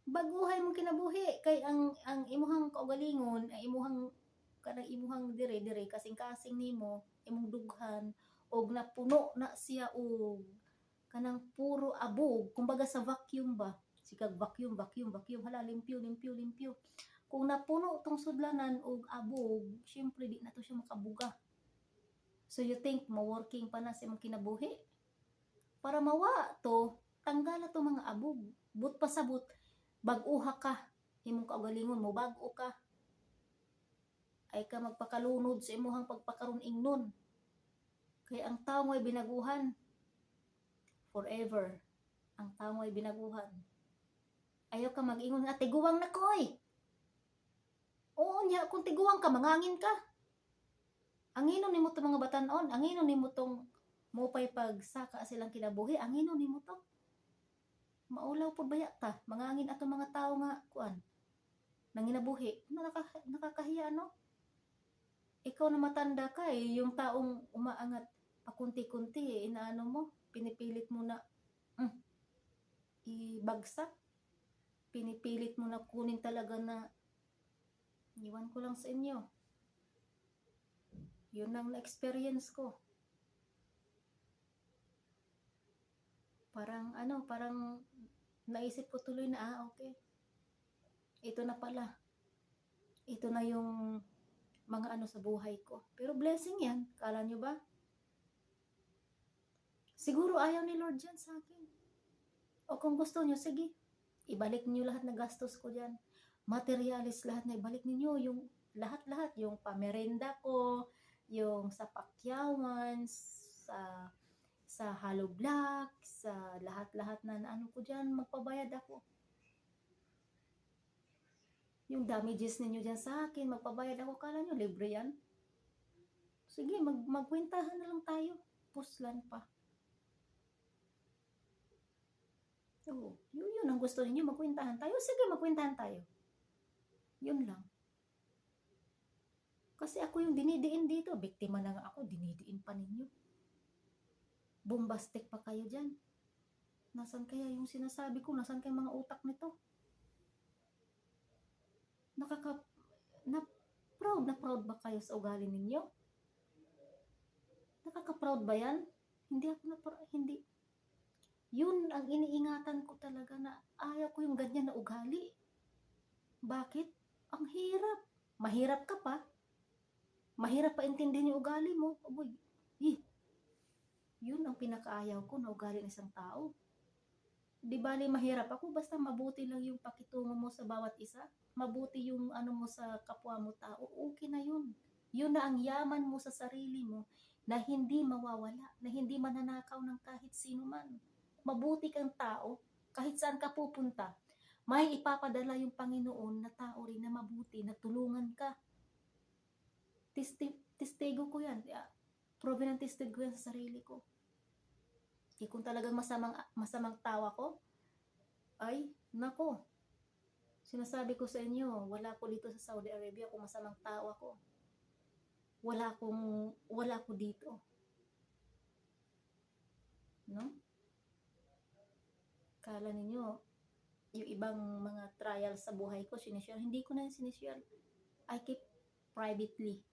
Baguhay mo kinabuhi kay ang imuhang kaugalingon ay imuhang dire kasing-kasing nimo, imong dughan og napuno na siya og kanang puro abog, kumbaga sa vacuum ba, sikag vacuum hala limpyo. Kung napuno tong sudlanan og abog, syempre di na to siya makabuga. So you think ma-working pa na sa imong kinabuhi? Para mawa to, tanggala to mga abog. But pasabot, bag-uha ka, imong kaugalingon mo, bag-o ka. Ay ka magpakalunod sa imuhang pagpakaron ingnon. Kaya ang tao ay binaguhan. Forever. Ang tao ay binaguhan. Ayaw ka mag-ingon nga, tiguwang na koy. Oo niya, kung tiguwang ka, mangangin ka. Anginon ni mo itong mga batanon, anginon ni mo itong mupay pagsaka silang kinabuhi, anginon ni mo to. Maulaw po baya ta, mangangin ato mga tao nga, kuan, nanginabuhi. Nakakahiya, no? Ikaw na matanda ka yung taong umaangat pakunti-kunti, inaano mo, pinipilit mo na ibagsak, pinipilit mo na kunin talaga na iwan ko lang sa inyo. Yun ang na-experience ko. Parang naisip ko tuloy na, okay. Ito na pala. Ito na yung mga sa buhay ko. Pero blessing yan. Kala nyo ba? Siguro ayaw ni Lord dyan sa akin. O kung gusto nyo, sige. Ibalik niyo lahat na gastos ko dyan. Materialis lahat na ibalik niyo. Yung lahat-lahat. yung pamerenda ko, yung sa pakyawan, sa hollow block, sa lahat-lahat na ano ko dyan, magpabayad ako. Yung damages ninyo dyan sa akin, magpabayad ako. Kala nyo, libre yan? Sige, magkwentahan na lang tayo. Puslan pa. Oo, yun ang gusto ninyo, magkwentahan tayo. Sige, magkwentahan tayo. Yun lang. Kasi ako yung dinidiin dito. Biktima na nga ako, dinidiin pa ninyo. Bombastic pa kayo dyan. Nasaan kaya yung sinasabi ko? Nasaan kaya mga utak nito? Na proud ba kayo sa ugali ninyo? Nakaka-proud ba yan? Hindi ako hindi. Yun ang iniingatan ko talaga na ayaw ko yung ganyan na ugali. Bakit? Ang hirap. Mahirap ka pa. Mahirap pa intindihin yung ugali mo. Aboy, yun ang pinakaayaw ko na ugali ng isang tao. Di bali mahirap ako, basta mabuti lang yung pakitungo mo sa bawat isa. Mabuti yung ano mo sa kapwa mo tao. Okay na yun. Yun na ang yaman mo sa sarili mo na hindi mawawala, na hindi mananakaw ng kahit sino man. Mabuti kang tao, kahit saan ka pupunta, may ipapadala yung Panginoon na tao rin na mabuti, na tulungan ka. Testigo ko yan. Proven ng testigo ko yan sa sarili ko. Kung talagang masamang tawa ko, ay, nako, sinasabi ko sa inyo, wala ko dito sa Saudi Arabia kung masamang tawa ko. Wala ko dito. No? Kala ninyo, yung ibang mga trial sa buhay ko, sinishare. Hindi ko na yung sinishare. I keep privately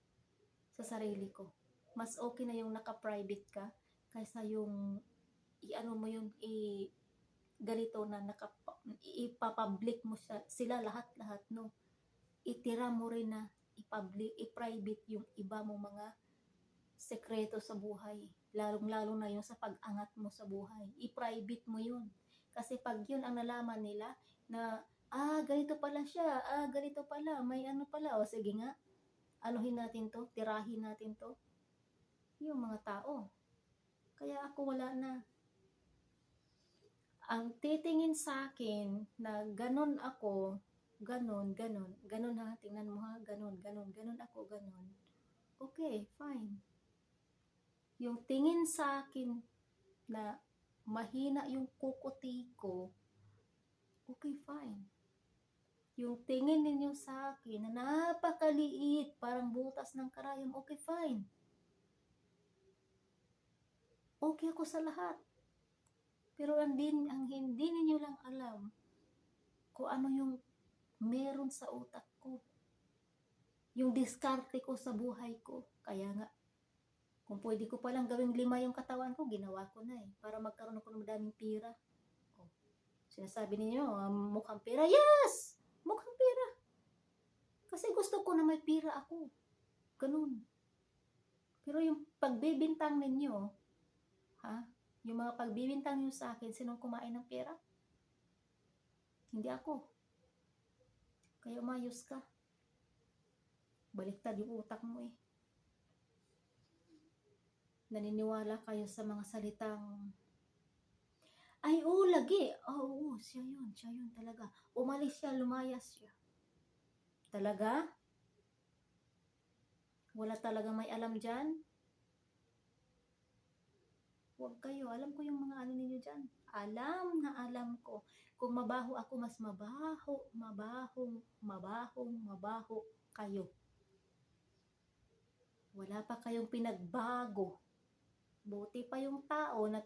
sa sarili ko. Mas okay na yung naka-private ka kaysa yung i-ano mo yun, ganito na ipapublic mo sila lahat-lahat, no? Itira mo rin na i-private yung iba mo mga sekreto sa buhay. Lalong-lalo na yung sa pag-angat mo sa buhay. I-private mo yun. Kasi pag yun ang nalaman nila na, ganito pala siya, ganito pala, may ano pala, o sige nga, anuhin natin to, tirahin natin to. Yung mga tao. Kaya ako wala na. Ang titingin sa akin na ganon ako, ganon ha, tingnan mo ha, ganon ako, ganon. Okay, fine. Yung tingin sa akin na mahina yung kukuti ko, okay, fine. Yung tingin ninyo sa akin na napakaliit, parang butas ng karayom, okay, fine. Okay ako sa lahat. Pero ang hindi ninyo lang alam kung ano yung meron sa utak ko. Yung diskarte ko sa buhay ko. Kaya nga, kung pwede ko palang gawing 5 yung katawan ko, ginawa ko na para magkaroon ako ng madaming pira. Sinasabi ninyo, mukhang pira. Yes! Mukhang pira. Kasi gusto ko na may pira ako. Ganun. Pero yung pagbibintang ninyo, yung mga pagbibintang nyo sa akin, sinong kumain ng pera? Hindi ako. Kaya umayos ka. Baliktad yung utak mo Naniniwala kayo sa mga salitang, ay, lagi. Siya yun talaga. Umalis siya, lumayas siya. Talaga? Wala talaga may alam dyan? Huwag kayo. Alam ko yung mga ano ninyo dyan. Alam ko. Kung mabaho ako, mas mabaho kayo. Wala pa kayong pinagbago. Buti pa yung tao na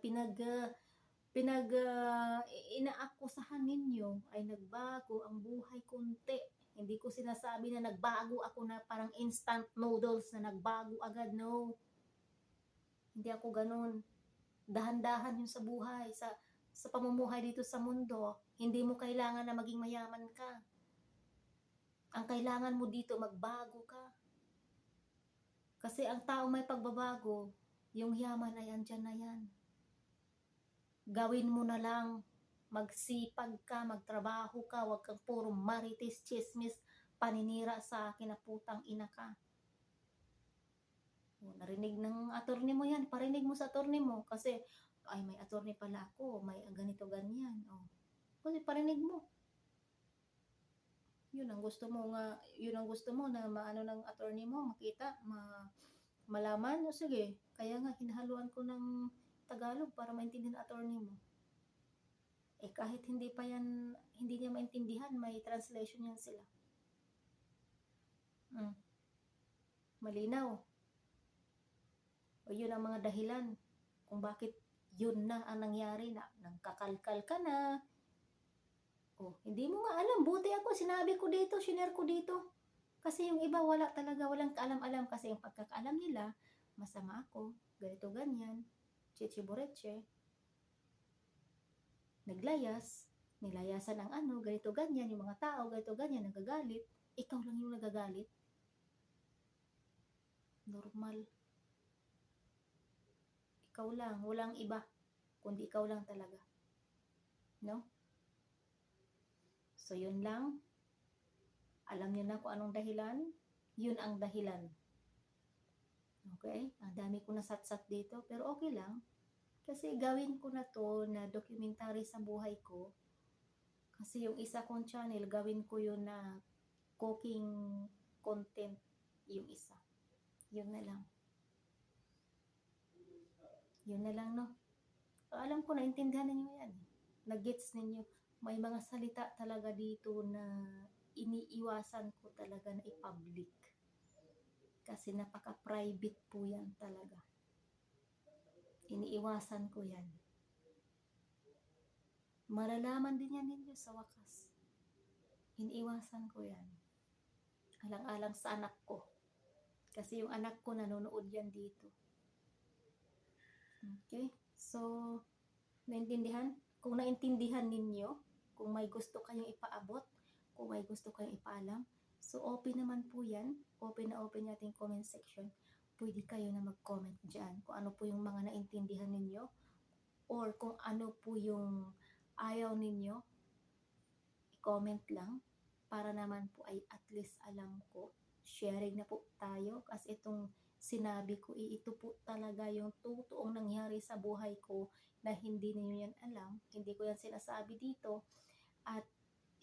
inaakusahan ninyo ay nagbago ang buhay konti. Hindi ko sinasabi na nagbago ako na parang instant noodles na nagbago agad. No. Hindi ako ganun. Dahan-dahan yung sa buhay, sa pamumuhay dito sa mundo. Hindi mo kailangan na maging mayaman ka. Ang kailangan mo dito, magbago ka. Kasi ang tao may pagbabago, yung yaman ay andyan na yan. Gawin mo na lang, magsipag ka, magtrabaho ka, wag kang puro marites, chismis, paninira sa akin na putang ina ka. O, narinig ng attorney mo yan, parinig mo sa attorney mo kasi ay may attorney pala ako, may ganito ganyan. O, kasi parinig mo. Yun ang gusto mo nga, yun ang gusto mo na maano ng attorney mo, makita, malaman. O sige, kaya nga hinahaluan ko ng Tagalog para maintindihan ng attorney mo. Eh kahit hindi pa yan, hindi niya maintindihan, may translation yan sila. Malinaw. O yun ang mga dahilan kung bakit yun na ang nangyari na nangkakalkal ka na. O, hindi mo nga alam. Buti ako, sinabi ko dito, shinare ko dito. Kasi yung iba wala talaga, walang kaalam-alam kasi yung pagkakaalam nila, masama ako, ganito ganyan, chichibureche, naglayas, nilayasan ng ano, ganito ganyan, yung mga tao, ganito ganyan, nagagalit, ikaw lang yung nagagalit. Normal. Ikaw lang, walang iba, kundi ikaw lang talaga. No? So, yun lang. Alam niyo na kung anong dahilan. Yun ang dahilan. Okay? Ang dami ko nasatsat dito, pero okay lang. Kasi gawin ko na to na documentary sa buhay ko. Kasi yung isa kong channel, gawin ko yun na cooking content yung isa. Yun na lang. Yun na lang, no? Alam ko, naintindihan ninyo yan. Nag-gets ninyo. May mga salita talaga dito na iniiwasan ko talaga na i-public. Kasi napaka-private po yan talaga. Iniiwasan ko yan. Malalaman din yan ninyo sa wakas. Iniiwasan ko yan. Alang-alang sa anak ko. Kasi yung anak ko nanonood yan dito. Okay? So, naintindihan? Kung naintindihan ninyo, kung may gusto kayong ipaabot, kung may gusto kayong ipaalam, so open naman po yan. Open na open natin comment section. Pwede kayo na mag-comment dyan kung ano po yung mga naintindihan ninyo or kung ano po yung ayaw ninyo, i-comment lang para naman po ay at least alam ko. Sharing na po tayo kasi itong sinabi ko, ito po talaga yung totoong nangyari sa buhay ko na hindi niyo yan alam. Hindi ko yan sinasabi dito. At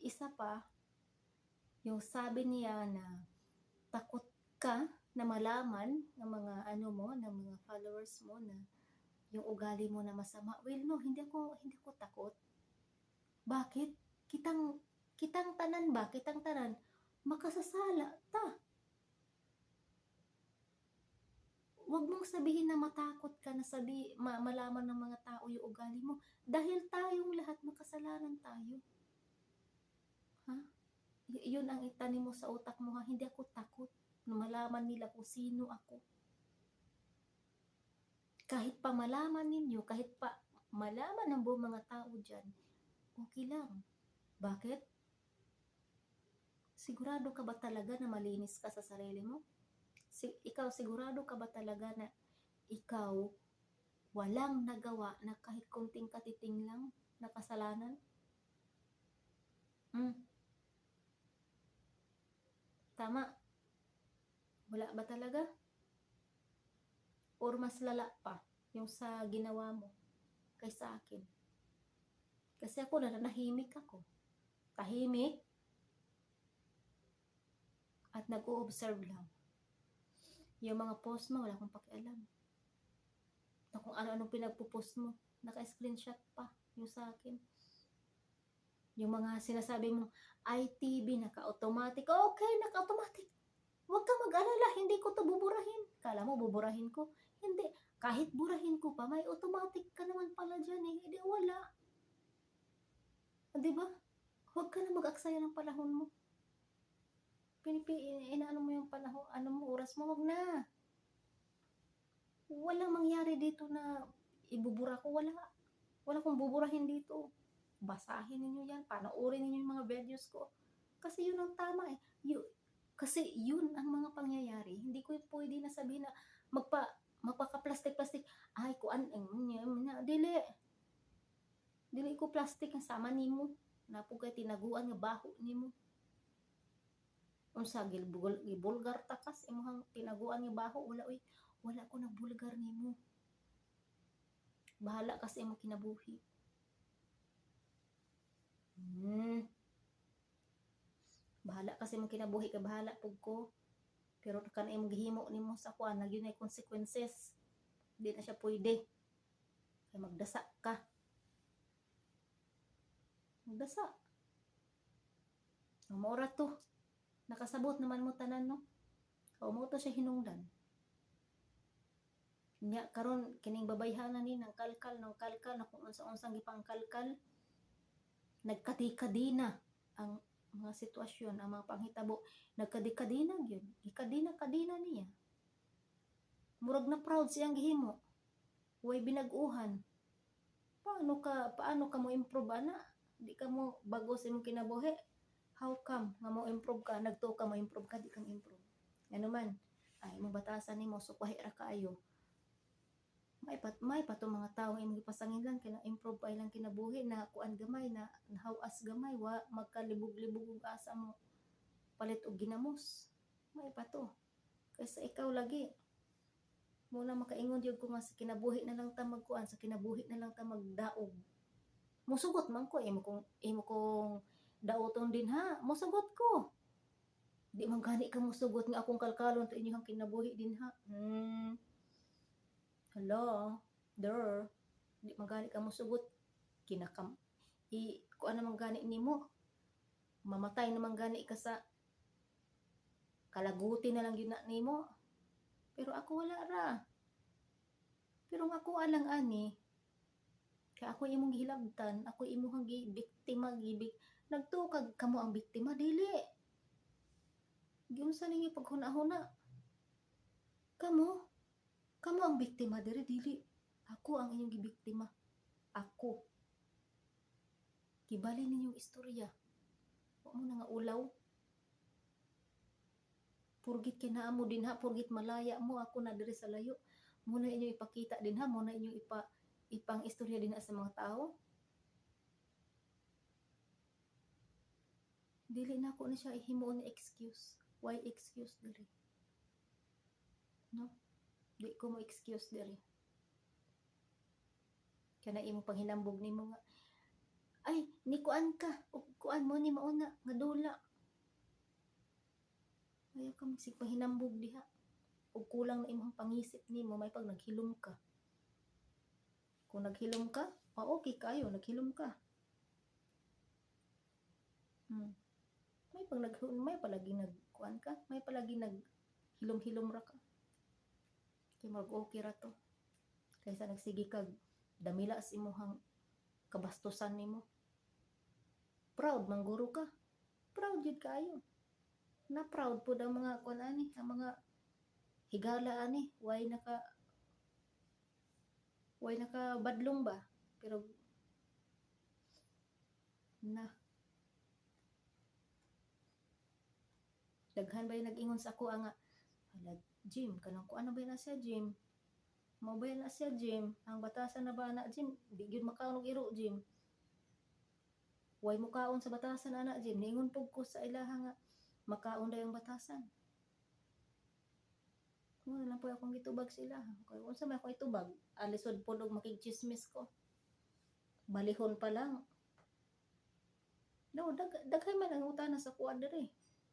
isa pa, yung sabi niya na takot ka na malaman ng mga ano mo, ng mga followers mo na yung ugali mo na masama. Well, no, hindi ako takot. Bakit? Kitang tanan ba? Kitang tanan makasasala ta. Huwag mong sabihin na matakot ka na malaman ng mga tao yung ugali mo. Dahil tayong lahat makasalanan tayo. Ha? Yun ang itanim mo sa utak mo ha. Hindi ako takot na malaman nila kung sino ako. Kahit pa malaman ninyo, kahit pa malaman ng buong mga tao dyan, okay lang. Bakit? Sigurado ka ba talaga na malinis ka sa sarili mo? Ikaw, sigurado ka ba talaga na ikaw walang nagawa na kahit kunting katiting lang na kasalanan? Tama? Wala ba talaga? Or mas lala pa yung sa ginawa mo kaysa akin? Kasi ako nanahimik ako. Tahimik at nag-o-observe lang. Yung mga post mo, wala akong pakialam. Na kung ano-anong pinagpo-post mo, naka-screenshot pa yung sa akin. Yung mga sinasabi mo, ITV, naka-automatic. Okay, naka-automatic. Huwag ka mag-alala, hindi ko to buburahin. Kala mo, buburahin ko? Hindi. Kahit burahin ko pa, may automatic ka naman pala dyan eh. Hindi, wala. Diba? Huwag ka na mag-aksaya ng panahon mo. Inaano mo yung panahon, oras mo, wag na. Walang mangyari dito na ibubura ko, wala kong buburahin dito. Basahin ninyo yan, panoorin ninyo yung mga videos ko. Kasi yun ang tama eh. Kasi yun ang mga pangyayari. Hindi ko pwede na sabihin na magpaka-plastic-plastic. Ay, kuan, dili ko plastic ang sama nimo. Napo kay tinaguan nga baho nimo. Unsa gibulgar takas imong tinaguan nga baho, wala oy. Wala ko nagbulgar nimo. Bahala ka sa imong kinabuhi. Bahala ka sa imong kinabuhi, kay bahala pug ko. Pero kan imong gihimo nimo sa kuan, nagyon ay consequences. Di na siya pwede. Kay magdasa ka. Magdasa. Maura to. Nakasabot naman mo tanan, no? O mo to siya hinungdan. Nya karon kining babayhanan ni nang kalkal na kung unsa-unsang gipangkalkal. Nagkadikadina ang mga sitwasyon, ang mga panghitabo. Nagkadikadina gyud. Gikadina-kadina niya. Murag na proud siyang gihimo. Way binag-uhan. Paano ka mo improve ana? Di ka mo bago sa imong kinabuhi. How come nga mo improve ka, nagtuo ka mo improve ka, di kang improve. Ano man, ay mo batasan nimo sukwahi ra kaayo. May pa to mga tawo nga imong gipasangin lang kay na improve pa ilang kinabuhi na kuan gamay na nahawas gamay wa magkalibog-libog og asa mo palit og ginamos. May pa to. Kaysa ikaw lagi muna makaingon jud ko nga sa kinabuhi na lang ta magkuan, sa kinabuhi na lang ta magdaog. Musugot man ko imo kong daoton din ha. Musugot ko. Di man gani ka musugot nga akong kalkalon to inyong kinabuhi din ha. Hello, there. Di man gani ka musugot. Kuan naman gani nimo. Mamatay naman gani ka sa kalaguti na lang yun na nimo. Pero ako wala ra. Pero nga ako alang ani. Kaya ako imong gihilabtan, ako imong biktima nagtukag kamo ang biktima dili. Giunsa ninyo paghuna-huna? Kamo ang biktima dili. Ako ang inyong gibiktima. Ako. Gibali ninyong istorya. Wa mo na nga ulaw. Purgit kinaamo din ha, purgit malaya mo ako na diri sa layo. Muna inyong ipakita din ha, muna inyong ipang istorya din sa mga tao. Dili na ako na siya ihimo ni excuse. Why excuse diri? No? Di ko mo excuse diri. Kana imong panghinambog nimo nga ay ni kuan ka o kuan mo ni mauna nga dula. Ayaw ka magsig pahinambog diha. O kulang na imong pangisip nimo may pag naghilom ka. Kung naghilom ka, okay kayo, naghilom ka. May palagi nagkuan ka, may palagi naghilom-hilom ra ka. Kay mag-okay ra to. Kaysa nagsigi kag damila sa imong kabastusan nimo. Proud man guro ka. Proud jud kaayo. Na proud pud ang mga kuan ani, ang mga higala ani, way naka badlong ba? Pero na daghan ba nag-ingon sa ako nga hala Jim kanang kuan na ba na siya Jim? Mao ba na siya Jim? Ang batasan na ba na Jim? Di gyud makaon og iro Jim. Way mo kaon sa batasan ana Jim. Ningon pug ko sa ilaha nga makaon daw ang batasan. Mo na po akong gitubag sila. Kay unsa may ako itubag? Alisod pod og makigchismis ko. Balihon pa lang. No, daghay man ang utana sa kuan diri.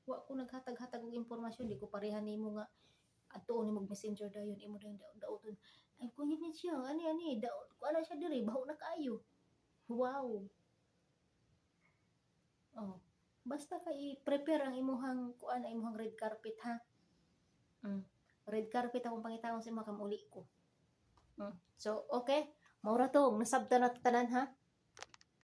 Wa ko naghatag-hatag og impormasyon, di ko pareha nimo nga adtuon ni mag-messenger dayon imo dayon daoton. Ay ko ni siya, ani daot ko ana siya diri, baho na kaayo. Wow. Oh. Basta ka i-prepare ang imuhang kuan, imuhang red carpet ha. Red carpet akong pangitawon sa imong kamuli ko. So, okay. Maura to, nasabtan na tanan ha.